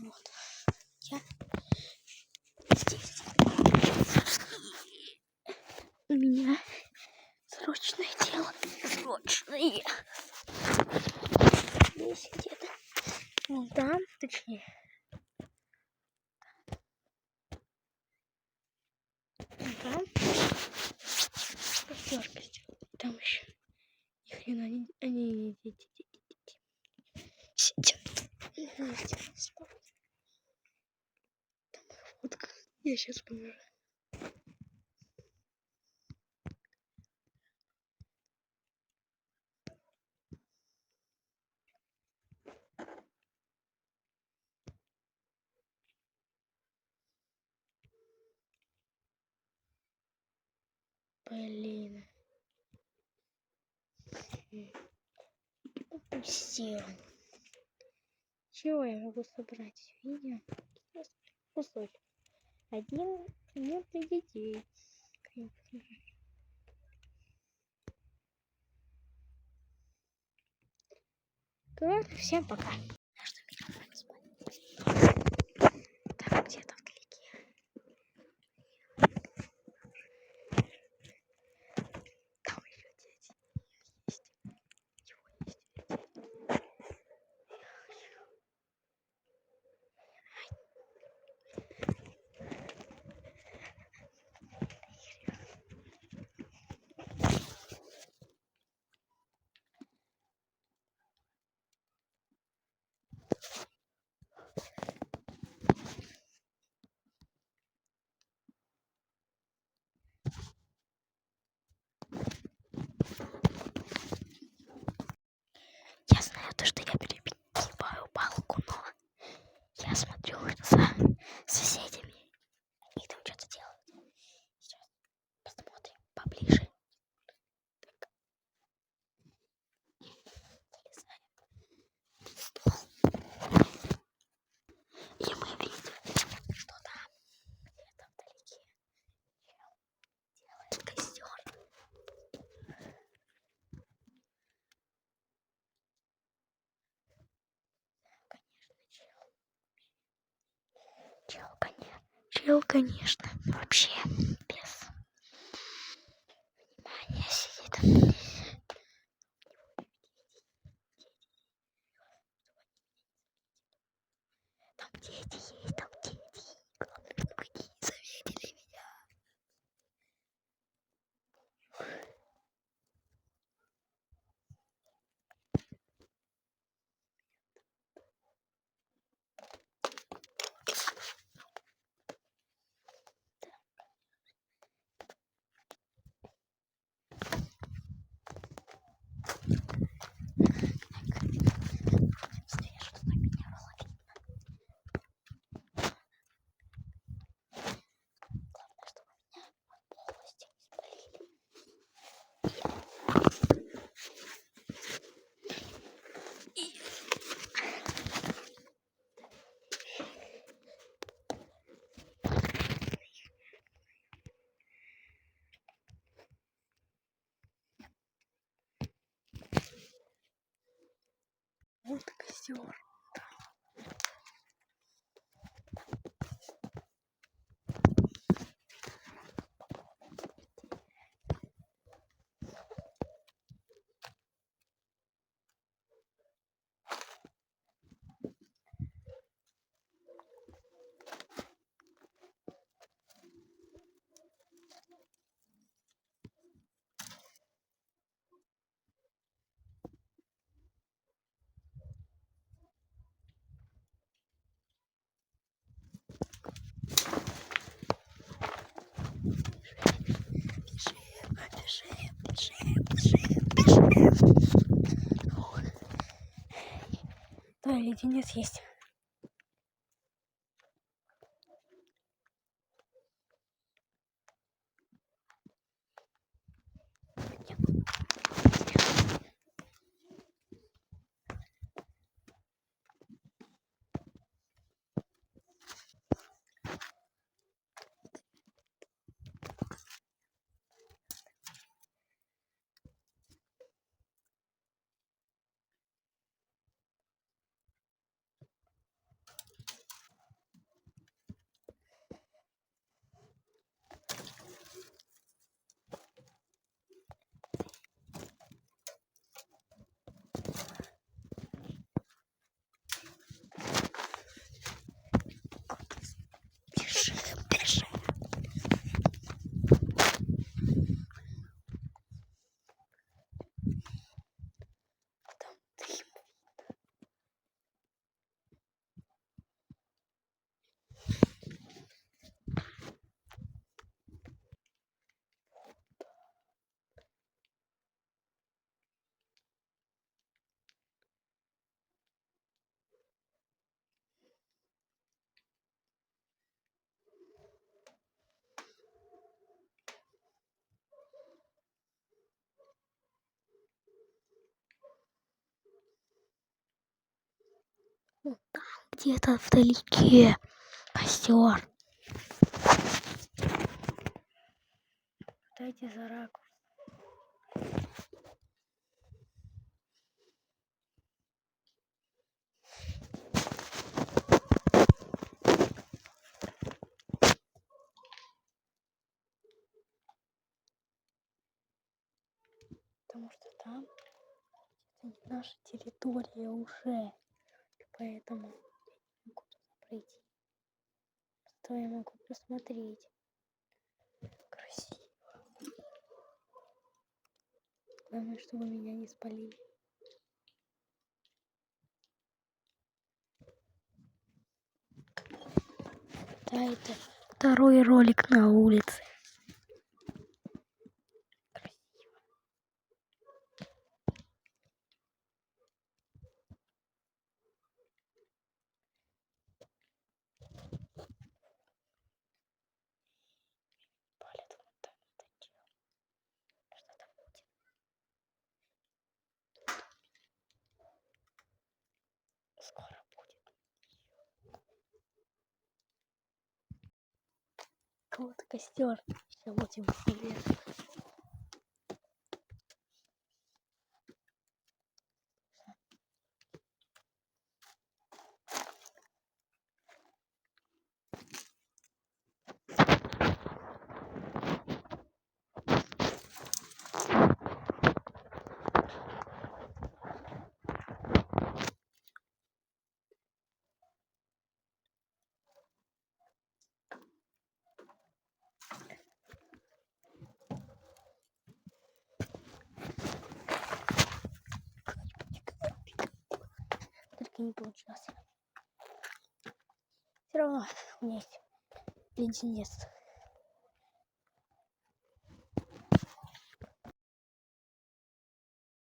Вот. Я здесь. У меня срочное дело. Срочное. Здесь где-то. Вон там, точнее. Вон там. Пятерка. Там еще. Ни хрена они дети. Сидят. Там фотка. Я сейчас помню. Блин. Упустила. Чего я могу собрать? Видео. Кусочек. 1 нет для детей. Короче, всем пока. Там где-то вдалеке. Там еще дети есть. Чего есть? Я знаю то, что я перебиваю палку, но я смотрю за соседями. Они там что-то делают. Сейчас посмотрим поближе. Так. Залезаем в стол. И мы видим, что там где-то вдалеке делает костер. Чел, конечно, вообще без внимания сидит. Там дети есть, там дети. Главное, чтобы они не заметили меня. Вот костер. Да, леденец есть. Ну, там где-то вдалеке костер. Дайте за ракурс. Потому что там это наша территория уже. И поэтому я не могу туда пройти. Зато я могу посмотреть. Красиво. Главное, чтобы меня не спалили. Да, это второй ролик на улице. Красиво. Палят вот так вот дело. Что-то будет. Скоро будет. Вот костер. Все, будем вверх. Только не получилось. Все равно у меня есть леденец.